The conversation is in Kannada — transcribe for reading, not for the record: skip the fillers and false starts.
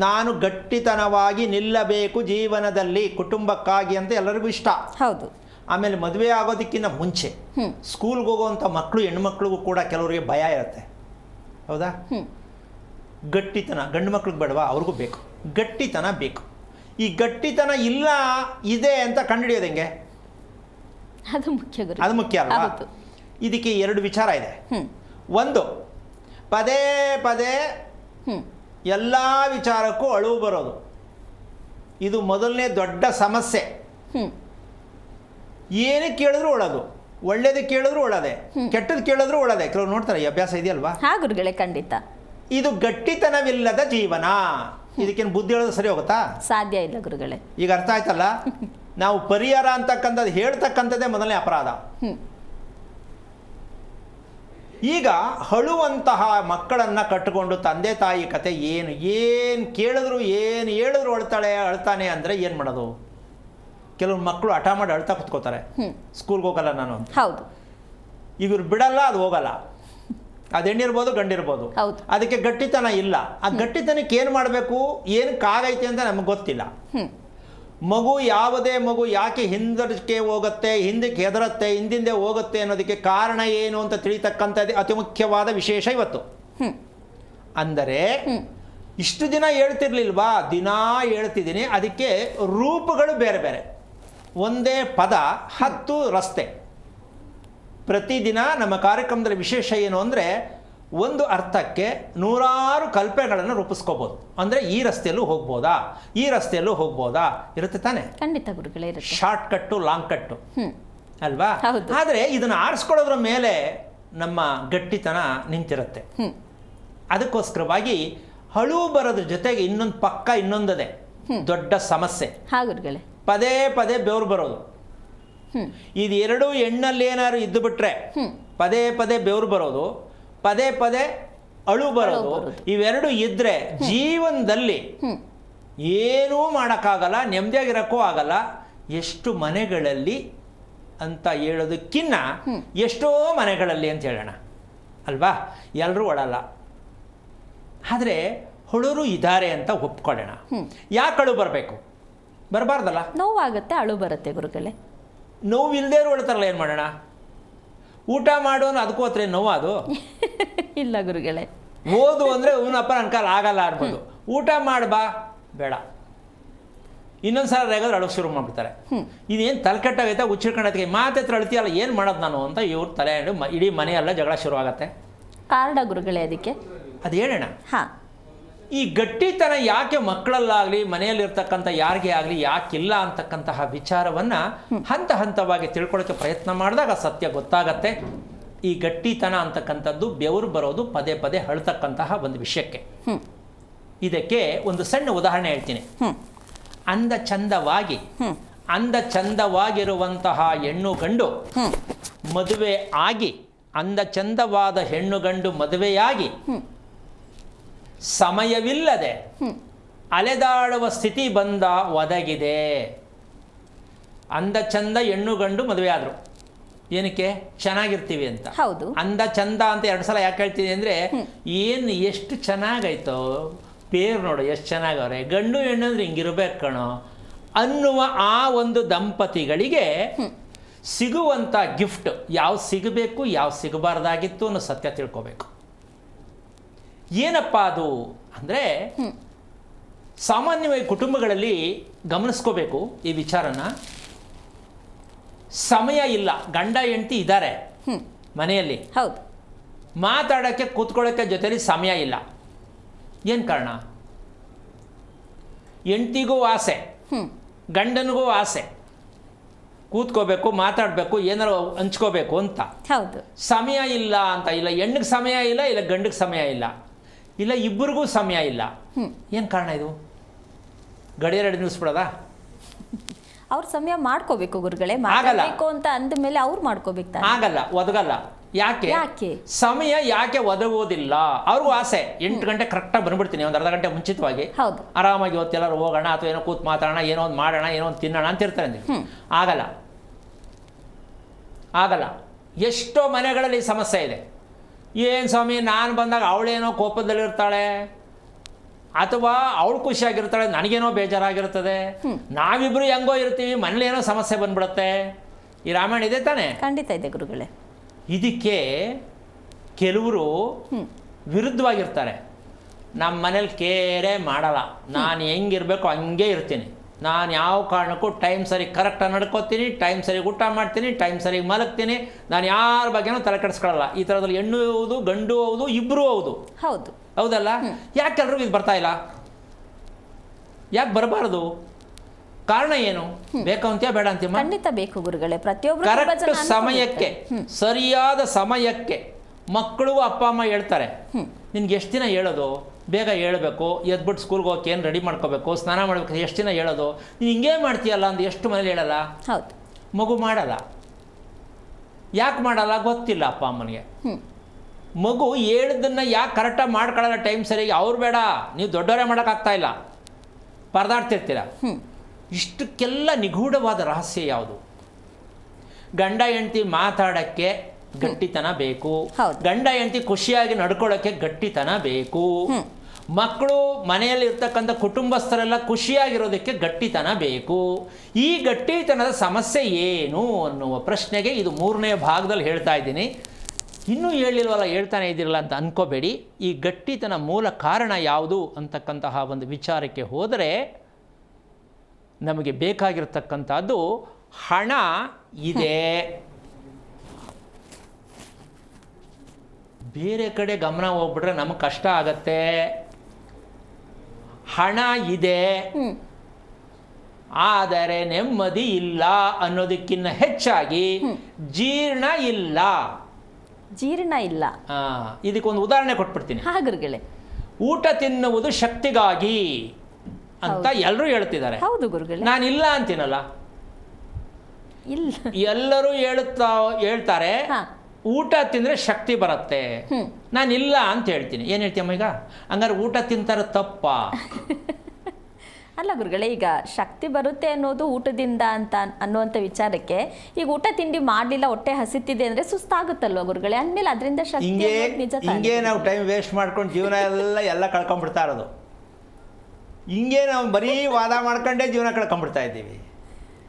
ನಾನು ಗಟ್ಟಿತನವಾಗಿ ನಿಲ್ಲಬೇಕು ಜೀವನದಲ್ಲಿ ಕುಟುಂಬಕ್ಕಾಗಿ ಅಂತ ಎಲ್ಲರಿಗೂ ಇಷ್ಟ. ಹೌದು. ಆಮೇಲೆ ಮದುವೆ ಆಗೋದಕ್ಕಿಂತ ಮುಂಚೆ ಸ್ಕೂಲ್ಗೆ ಹೋಗುವಂಥ ಮಕ್ಕಳು ಹೆಣ್ಮಕ್ಳಿಗೂ ಕೂಡ ಕೆಲವರಿಗೆ ಭಯ ಇರುತ್ತೆ, ಹೌದಾ? ಗಟ್ಟಿತನ ಗಂಡು ಮಕ್ಳಿಗೆ ಬೇಡವಾ? ಅವ್ರಿಗೂ ಬೇಕು, ಗಟ್ಟಿತನ ಬೇಕು. ಈ ಗಟ್ಟಿತನ ಇಲ್ಲ ಇದೆ ಅಂತ ಕಂಡುಹಿಡಿಯೋದು ಹೆಂಗೆ? ಅದು ಮುಖ್ಯ ಗುರು. ಅದು ಮುಖ್ಯ ಅಲ್ವಾ? ಇದಕ್ಕೆ ಎರಡು ವಿಚಾರ ಇದೆ. ಒಂದು, ಪದೇ ಪದೇ ಎಲ್ಲ ವಿಚಾರಕ್ಕೂ ಅಳುವು ಬರೋದು, ಇದು ಮೊದಲನೇ ದೊಡ್ಡ ಸಮಸ್ಯೆ. ಏನಕ್ಕೆ ಕೇಳಿದ್ರು ಒಳ್ಳೋದು, ಒಳ್ಳೇದು ಕೇಳಿದ್ರು ಒಳ್ಳದೆ, ಕೆಟ್ಟದ್ದು ಕೇಳಿದ್ರು ಒಳ್ಳದೆ. ಕೆಲವರು ನೋಡ್ತಾರೆ, ಈ ಅಭ್ಯಾಸ ಇದೆಯಲ್ವಾ? ಹಾ ಗುರುಗಳೇ, ಖಂಡಿತ. ಇದು ಗಟ್ಟಿತನವಿಲ್ಲದ ಜೀವನ. ಇದಕ್ಕೇನು ಬುದ್ಧಿ ಹೇಳೋದು ಸರಿ ಹೋಗುತ್ತಾ? ಸಾಧ್ಯ ಇಲ್ಲ ಗುರುಗಳೇ. ಈಗ ಅರ್ಥ ಆಯ್ತಲ್ಲ? ನಾವು ಪರಿಹಾರ ಅಂತಕ್ಕಂಥದ್ದು ಹೇಳ್ತಕ್ಕಂಥದ್ದೇ ಮೊದಲನೇ ಅಪರಾಧ. ಈಗ ಅಳುವಂತಹ ಮಕ್ಕಳನ್ನು ಕಟ್ಟಿಕೊಂಡು ತಂದೆ ತಾಯಿ ಕತೆ ಏನು ಕೇಳಿದ್ರು ಏನು ಹೇಳಿದ್ರು ಅಳ್ತಾನೆ ಅಂದರೆ ಏನು ಮಾಡೋದು? ಕೆಲವು ಮಕ್ಕಳು ಹಠ ಮಾಡಿ ಅಳ್ತಾ ಕುತ್ಕೋತಾರೆ, ಸ್ಕೂಲ್ಗೆ ಹೋಗಲ್ಲ ನಾನು ಅಂತ. ಹೌದು. ಇವ್ರು ಬಿಡಲ್ಲ, ಅದು ಹೋಗಲ್ಲ. ಅದು ಹೆಣ್ಣಿರ್ಬೋದು ಗಂಡಿರ್ಬೋದು. ಅದಕ್ಕೆ ಗಟ್ಟಿತನ ಇಲ್ಲ. ಆ ಗಟ್ಟಿತನಕ್ಕೆ ಏನು ಮಾಡಬೇಕು, ಏನಕ್ಕಾಗೈತೆ ಅಂತ ನಮಗೆ ಗೊತ್ತಿಲ್ಲ. ಮಗು, ಯಾವುದೇ ಮಗು ಯಾಕೆ ಹಿಂದಕ್ಕೆ ಹೋಗುತ್ತೆ, ಹಿಂದಕ್ಕೆ ಹೆದರುತ್ತೆ, ಹಿಂದಿಂದೆ ಹೋಗುತ್ತೆ ಅನ್ನೋದಕ್ಕೆ ಕಾರಣ ಏನು ಅಂತ ತಿಳಿತಕ್ಕಂಥದ್ದು ಅತಿ ಮುಖ್ಯವಾದ ವಿಶೇಷ ಇವತ್ತು. ಅಂದರೆ ಇಷ್ಟು ದಿನ ಹೇಳ್ತಿರ್ಲಿಲ್ವಾ? ದಿನಾ ಹೇಳ್ತಿದ್ದೀನಿ. ಅದಕ್ಕೆ ರೂಪಗಳು ಬೇರೆ ಬೇರೆ. ಒಂದೇ ಪದ 10 ರಸ್ತೆ. ಪ್ರತಿದಿನ ನಮ್ಮ ಕಾರ್ಯಕ್ರಮದಲ್ಲಿ ವಿಶೇಷ ಏನು ಅಂದರೆ, ಒಂದು ಅರ್ಥಕ್ಕೆ 100 ಕಲ್ಪನೆಗಳನ್ನು ರೂಪಿಸ್ಕೋಬೋದು. ಅಂದರೆ ಈ ರಸ್ತೆಯಲ್ಲೂ ಹೋಗ್ಬೋದಾ, ಈ ರಸ್ತೆಯಲ್ಲೂ ಹೋಗ್ಬೋದಾ, ಇರುತ್ತೆ ತಾನೆ? ಖಂಡಿತ ಗುರುಗಳೇ, ಶಾರ್ಟ್ ಕಟ್ಟು, ಲಾಂಗ್ ಕಟ್ಟು ಅಲ್ವಾ? ಹೌದು. ಆದರೆ ಇದನ್ನು ಆರಿಸ್ಕೊಳ್ಳೋದ್ರ ಮೇಲೆ ನಮ್ಮ ಗಟ್ಟಿತನ ನಿಂತಿರುತ್ತೆ. ಅದಕ್ಕೋಸ್ಕರವಾಗಿ ಅಳುವು ಬರೋದ್ರ ಜೊತೆಗೆ ಇನ್ನೊಂದು ಪಕ್ಕ ಇನ್ನೊಂದದೆ ದೊಡ್ಡ ಸಮಸ್ಯೆ. ಗುರುಗಳೇ, ಪದೇ ಪದೇ ಬೆವರು ಬರೋದು. ಇದು ಎರಡು ಹೆಣ್ಣಲ್ಲಿ ಏನಾದ್ರು ಇದ್ದು ಬಿಟ್ರೆ ಪದೇ ಪದೇ ಬೆವರು ಬರೋದು, ಪದೇ ಪದೇ ಅಳು ಬರೋದು, ಇವೆರಡು ಇದ್ರೆ ಜೀವನದಲ್ಲಿ ಏನೂ ಮಾಡೋಕ್ಕಾಗಲ್ಲ, ನೆಮ್ಮದಿಯಾಗಿರೋಕ್ಕೂ ಆಗಲ್ಲ. ಎಷ್ಟು ಮನೆಗಳಲ್ಲಿ ಅಂತ ಹೇಳೋದಕ್ಕಿನ್ನ ಎಷ್ಟೋ ಮನೆಗಳಲ್ಲಿ ಅಂತ ಹೇಳೋಣ ಅಲ್ವಾ? ಎಲ್ಲರೂ ಅಳಲ್ಲ, ಆದರೆ ಅಳೋರು ಇದ್ದಾರೆ ಅಂತ ಒಪ್ಕೊಳ್ಳೋಣ. ಯಾಕೆ ಅಳು ಬರಬೇಕು? ಬರಬಾರ್ದಲ್ಲ? ನೋವಾಗುತ್ತೆ, ಅಳು ಬರುತ್ತೆ ಗುರುಗಳೇ. ನೋವಿಲ್ಲದೆ ಹೊಳ್ತಾರಲ್ಲ, ಏನು ಮಾಡೋಣ? ಊಟ ಮಾಡೋನು ಅದಕ್ಕೂ ಹತ್ರ ನೋವು ಅದು ಇಲ್ಲ ಗುರುಗಳೇ. ಓದು ಅಂದರೆ ಇವನಪ್ಪ ನನ್ನ ಕಾಲ ಆಗಲ್ಲ ಅನ್ಬೋದು. ಊಟ ಮಾಡಬಾ, ಬೇಡ, ಇನ್ನೊಂದ್ಸಲ ರೇಗಾದ್ರೆ ಅಳೋಕೆ ಶುರು ಮಾಡ್ಬಿಡ್ತಾರೆ. ಇದೇನು ತಲೆಕೆಟ್ಟಾಗೈತೆ, ಹುಚ್ಚಿಡ್ಕೊಂಡೈತೆ, ಮಾತ್ರ ಅಳ್ತೀಯಲ್ಲ, ಏನು ಮಾಡೋದು ನಾನು ಅಂತ ಇವ್ರು ತಲೆ ಇಡೀ ಮನೆಯೆಲ್ಲ ಜಗಳ ಶುರು ಆಗತ್ತೆ. ಕಾರಣ ಗುರುಗಳೇ ಅದಕ್ಕೆ ಅದು ಹೇಳೋಣ. ಈ ಗಟ್ಟಿತನ ಯಾಕೆ ಮಕ್ಕಳಲ್ಲಾಗಲಿ ಮನೆಯಲ್ಲಿರ್ತಕ್ಕಂಥ ಯಾರಿಗೆ ಆಗಲಿ ಯಾಕಿಲ್ಲ ಅಂತಕ್ಕಂತಹ ವಿಚಾರವನ್ನು ಹಂತ ಹಂತವಾಗಿ ತಿಳ್ಕೊಳ್ಳೋಕ್ಕೆ ಪ್ರಯತ್ನ ಮಾಡಿದಾಗ ಸತ್ಯ ಗೊತ್ತಾಗತ್ತೆ. ಈ ಗಟ್ಟಿತನ ಅಂತಕ್ಕಂಥದ್ದು ಬೆವರು ಬರೋದು ಪದೇ ಪದೇ ಅಳ್ತಕ್ಕಂತಹ ಒಂದು ವಿಷಯಕ್ಕೆ. ಇದಕ್ಕೆ ಒಂದು ಸಣ್ಣ ಉದಾಹರಣೆ ಹೇಳ್ತೀನಿ. ಅಂದ ಚಂದವಾಗಿರುವಂತಹ ಹೆಣ್ಣು ಗಂಡು ಮದುವೆ ಆಗಿ, ಅಂದ ಚಂದವಾದ ಹೆಣ್ಣು ಗಂಡು ಮದುವೆಯಾಗಿ ಸಮಯವಿಲ್ಲದೆ ಅಲೆದಾಡುವ ಸ್ಥಿತಿ ಬಂದ ಒದಗಿದೆ. ಅಂದ ಚಂದ ಹೆಣ್ಣು ಗಂಡು ಮದುವೆ ಆದರು, ಏನಕ್ಕೆ? ಚೆನ್ನಾಗಿರ್ತೀವಿ ಅಂತ. ಹೌದು. ಅಂದ ಚಂದ ಅಂತ 2 ಸಲ ಯಾಕೆ ಹೇಳ್ತೀನಿ ಅಂದರೆ, ಏನು ಎಷ್ಟು ಚೆನ್ನಾಗಾಯ್ತೋ, ಪೇರು ನೋಡು ಎಷ್ಟು ಚೆನ್ನಾಗವ್ರೆ, ಗಂಡು ಹೆಣ್ಣು ಅಂದ್ರೆ ಹಿಂಗಿರ್ಬೇಕು ಕಣೋ ಅನ್ನುವ ಆ ಒಂದು ದಂಪತಿಗಳಿಗೆ ಸಿಗುವಂಥ ಗಿಫ್ಟ್ ಯಾವ್ದು ಸಿಗಬೇಕು, ಯಾವ್ದು ಸಿಗಬಾರ್ದಾಗಿತ್ತು ಅನ್ನೋ ಸತ್ಯ ತಿಳ್ಕೋಬೇಕು. ಏನಪ್ಪ ಅದು ಅಂದರೆ, ಸಾಮಾನ್ಯವಾಗಿ ಕುಟುಂಬಗಳಲ್ಲಿ ಗಮನಿಸ್ಕೋಬೇಕು ಈ ವಿಚಾರನ. ಸಮಯ ಇಲ್ಲ, ಗಂಡ ಹೆಂಡತಿ ಇದ್ದಾರೆ ಮನೆಯಲ್ಲಿ, ಹೌದು, ಮಾತಾಡೋಕ್ಕೆ ಕೂತ್ಕೊಳ್ಳೋಕ್ಕೆ ಜೊತೆಲಿ ಸಮಯ ಇಲ್ಲ. ಏನು ಕಾರಣ? ಹೆಂಡತಿಗೂ ಆಸೆ, ಗಂಡನಿಗೂ ಆಸೆ, ಕೂತ್ಕೋಬೇಕು, ಮಾತಾಡಬೇಕು, ಏನಾರು ಹಂಚ್ಕೋಬೇಕು ಅಂತ. ಹೌದು. ಸಮಯ ಇಲ್ಲ ಅಂತ ಇಲ್ಲ, ಹೆಣ್ಣಿಗೆ ಸಮಯ ಇಲ್ಲ, ಇಲ್ಲ ಗಂಡಿಗೆ ಸಮಯ ಇಲ್ಲ, ಇಲ್ಲ ಇಬ್ಬರಿಗೂ ಸಮಯ ಇಲ್ಲ. ಏನು ಕಾರಣ ಇದು? ಗಡಿಯಾರ ನಿಲ್ಲಿಸ್ಬಿಡೋದಾ? ಅವ್ರ ಸಮಯ ಮಾಡ್ಕೋಬೇಕು ಗುರುಗಳೇ. ಮಾಡಬೇಕು ಅಂತ ಅಂದ ಮೇಲೆ ಅವ್ರು ಮಾಡ್ಕೋಬೇಕು. ಆಗಲ್ಲ, ಒದಗಲ್ಲ. ಯಾಕೆ ಸಮಯ ಯಾಕೆ ಒದಗೋದಿಲ್ಲ? ಅವ್ರಿಗೂ ಆಸೆ 8 ಗಂಟೆ ಕರೆಕ್ಟಾಗಿ ಬಂದ್ಬಿಡ್ತೀನಿ, ಒಂದು ಅರ್ಧ ಗಂಟೆ ಮುಂಚಿತವಾಗಿ, ಆರಾಮಾಗಿ ಇವತ್ತೆಲ್ಲರೂ ಹೋಗೋಣ ಅಥವಾ ಏನೋ ಕೂತ್ ಮಾತಾಡೋಣ, ಏನೋ ಒಂದು ಮಾಡೋಣ, ಏನೋ ಒಂದು ತಿನ್ನೋಣ ಅಂತ ಇರ್ತಾರೆ ಅಂದ್ರೆ ಆಗಲ್ಲ. ಎಷ್ಟೋ ಮನೆಗಳಲ್ಲಿ ಸಮಸ್ಯೆ ಇದೆ. ಏನು ಸ್ವಾಮಿ, ನಾನು ಬಂದಾಗ ಅವಳೇನೋ ಕೋಪದಲ್ಲಿರ್ತಾಳೆ, ಅಥವಾ ಅವಳು ಖುಷಿಯಾಗಿರ್ತಾಳೆ, ನನಗೇನೋ ಬೇಜಾರಾಗಿರ್ತದೆ, ನಾವಿಬ್ರು ಹೆಂಗೋ ಇರ್ತೀವಿ, ಮನೇಲಿ ಏನೋ ಸಮಸ್ಯೆ ಬಂದ್ಬಿಡುತ್ತೆ. ಈ ರಾಮಾಯಣ ಇದೆ ತಾನೆ? ಖಂಡಿತ ಇದೆ ಗುರುಗಳೇ. ಇದಕ್ಕೆ ಕೆಲವರು ವಿರುದ್ಧವಾಗಿರ್ತಾರೆ. ನಮ್ಮ ಮನೇಲಿ ಕೇರೆ ಮಾಡಲ್ಲ, ನಾನು ಹೆಂಗಿರ್ಬೇಕು ಹಂಗೆ ಇರ್ತೀನಿ, ನಾನು ಯಾವ ಕಾರಣಕ್ಕೂ ಟೈಮ್ ಸರಿ ಕರೆಕ್ಟಾಗಿ ನಡ್ಕೋತೀನಿ, ಟೈಮ್ ಸರಿಗೆ ಊಟ ಮಾಡ್ತೀನಿ, ಟೈಮ್ ಸರಿಗೆ ಮಲಗ್ತೀನಿ, ನಾನು ಯಾರ ಬಗ್ಗೆನೂ ತಲೆ ಕೆಡಿಸ್ಕೊಳ್ಳಲ್ಲ. ಈ ಥರದಲ್ಲಿ ಹೆಣ್ಣು ಹೌದು ಗಂಡು ಹೌದು ಇಬ್ಬರೂ ಹೌದು. ಹೌದು, ಹೌದಲ್ಲ? ಯಾಕೆ ಎಲ್ರಿಗೂ ಇದು ಬರ್ತಾ ಇಲ್ಲ? ಯಾಕೆ ಬರಬಾರ್ದು? ಕಾರಣ ಏನು? ಬೇಕು ಅಂತೀಯ ಬೇಡ ಅಂತೀಯ? ಖಂಡಿತ ಬೇಕು ಗುರುಗಳೇ. ಪ್ರತಿಯೊಬ್ಬರು ಕರೆಕ್ಟ್ ಸಮಯಕ್ಕೆ, ಸರಿಯಾದ ಸಮಯಕ್ಕೆ ಮಕ್ಕಳು ಅಪ್ಪ ಅಮ್ಮ ಹೇಳ್ತಾರೆ, ನಿನ್ಗೆ ಎಷ್ಟು ದಿನ ಹೇಳೋದು, ಬೇಗ ಹೇಳಬೇಕು, ಎದ್ಬಿಟ್ಟು ಸ್ಕೂಲ್ಗೆ ಹೋಗಕ್ಕೆ ಏನು ರೆಡಿ ಮಾಡ್ಕೋಬೇಕು, ಸ್ನಾನ ಮಾಡಬೇಕು, ಎಷ್ಟು ದಿನ ಹೇಳೋದು, ನೀನು ಹಿಂಗೇ ಮಾಡ್ತೀಯಲ್ಲ ಅಂದು ಎಷ್ಟು ಮನೇಲಿ ಹೇಳಲ್ಲ. ಹೌದು, ಮಗು ಮಾಡಲ್ಲ. ಯಾಕೆ ಮಾಡಲ್ಲ ಗೊತ್ತಿಲ್ಲ ಅಪ್ಪ ಅಮ್ಮನಿಗೆ. ಮಗು ಹೇಳಿದ್ದನ್ನು ಯಾಕೆ ಕರೆಕ್ಟಾಗಿ ಮಾಡ್ಕೊಳ್ಳಲ್ಲ ಟೈಮ್ ಸರಿಗೆ? ಅವ್ರು ಬೇಡ, ನೀವು ದೊಡ್ಡವರೇ ಮಾಡೋಕ್ಕಾಗ್ತಾ ಇಲ್ಲ, ಪರದಾಡ್ತಿರ್ತೀರ. ಇಷ್ಟಕ್ಕೆಲ್ಲ ನಿಗೂಢವಾದ ರಹಸ್ಯ ಯಾವುದು? ಗಂಡ ಹೆಂಡತಿ ಮಾತಾಡೋಕ್ಕೆ ಗಟ್ಟಿತನ ಬೇಕು, ಗಂಡ ಹೆಂಡತಿ ಖುಷಿಯಾಗಿ ನಡ್ಕೊಳ್ಳೋಕ್ಕೆ ಗಟ್ಟಿತನ ಬೇಕು, ಮಕ್ಕಳು ಮನೆಯಲ್ಲಿ ಇರ್ತಕ್ಕಂಥ ಕುಟುಂಬಸ್ಥರೆಲ್ಲ ಖುಷಿಯಾಗಿರೋದಕ್ಕೆ ಗಟ್ಟಿತನ ಬೇಕು. ಈ ಗಟ್ಟಿತನದ ಸಮಸ್ಯೆ ಏನು ಅನ್ನುವ ಪ್ರಶ್ನೆಗೆ ಇದು 3ನೇ ಭಾಗದಲ್ಲಿ ಹೇಳ್ತಾ ಇದ್ದೀನಿ. ಇನ್ನೂ ಹೇಳಿಲ್ವಲ್ಲ, ಹೇಳ್ತಾನೆ ಇದ್ದಿರಲ್ಲ ಅಂತ ಅನ್ಕೋಬೇಡಿ. ಈ ಗಟ್ಟಿತನ ಮೂಲ ಕಾರಣ ಯಾವುದು ಅಂತಕ್ಕಂತಹ ಒಂದು ವಿಚಾರಕ್ಕೆ ಹೋದರೆ ನಮಗೆ ಬೇಕಾಗಿರ್ತಕ್ಕಂಥದ್ದು ಹಣ ಇದೆ. ಬೇರೆ ಕಡೆ ಗಮನ ಹೋಗ್ಬಿಟ್ರೆ ನಮಗೆ ಕಷ್ಟ ಆಗತ್ತೆ. ಹಣ ಇದೆ ಆದರೆ ನೆಮ್ಮದಿ ಇಲ್ಲ ಅನ್ನೋದಕ್ಕಿಂತ ಹೆಚ್ಚಾಗಿ ಜೀರ್ಣ ಇಲ್ಲ. ಜೀರ್ಣ ಇಲ್ಲ. ಇದಕ್ಕೊಂದು ಉದಾಹರಣೆ ಕೊಟ್ಬಿಡ್ತೀನಿ. ಗುರುಗಳೇ, ಊಟ ತಿನ್ನುವುದು ಶಕ್ತಿಗಾಗಿ ಅಂತ ಎಲ್ಲರೂ ಹೇಳ್ತಿದ್ದಾರೆ. ಹೌದು ಗುರುಗಳೇ, ನಾನಿಲ್ಲ ಅಂತೀನಲ್ಲ. ಇಲ್ಲ, ಎಲ್ಲರೂ ಹೇಳ್ತಾರೆ ಊಟ ತಿಂದರೆ ಶಕ್ತಿ ಬರುತ್ತೆ, ನಾನಿಲ್ಲ ಅಂತ ಹೇಳ್ತೀನಿ. ಏನು ಹೇಳ್ತೀಯಮ್ಮ ಈಗ? ಹಂಗಾರೆ ಊಟ ತಿಂತಾರೆ ತಪ್ಪ? ಅಲ್ಲ ಗುರುಗಳೇ, ಈಗ ಶಕ್ತಿ ಬರುತ್ತೆ ಅನ್ನೋದು ಊಟದಿಂದ ಅಂತ ಅನ್ನುವಂಥ ವಿಚಾರಕ್ಕೆ, ಈಗ ಊಟ ತಿಂಡಿ ಮಾಡಲಿಲ್ಲ, ಹೊಟ್ಟೆ ಹಸಿತಿದೆ ಅಂದರೆ ಸುಸ್ತಾಗುತ್ತಲ್ವ ಗುರುಗಳೇ? ಅಂದಮೇಲೆ ಅದರಿಂದ ಶಕ್ತಿ ನಿಜ. ಹಿಂಗೆ ನಾವು ಟೈಮ್ ವೇಸ್ಟ್ ಮಾಡ್ಕೊಂಡು ಜೀವನ ಎಲ್ಲ ಕಳ್ಕೊಂಡ್ಬಿಡ್ತಾ ಇರೋದು. ಹಿಂಗೆ ನಾವು ಬರೀ ವಾದ ಮಾಡ್ಕೊಂಡೇ ಜೀವನ ಕಳ್ಕೊಂಡ್ಬಿಡ್ತಾ ಇದ್ದೀವಿ.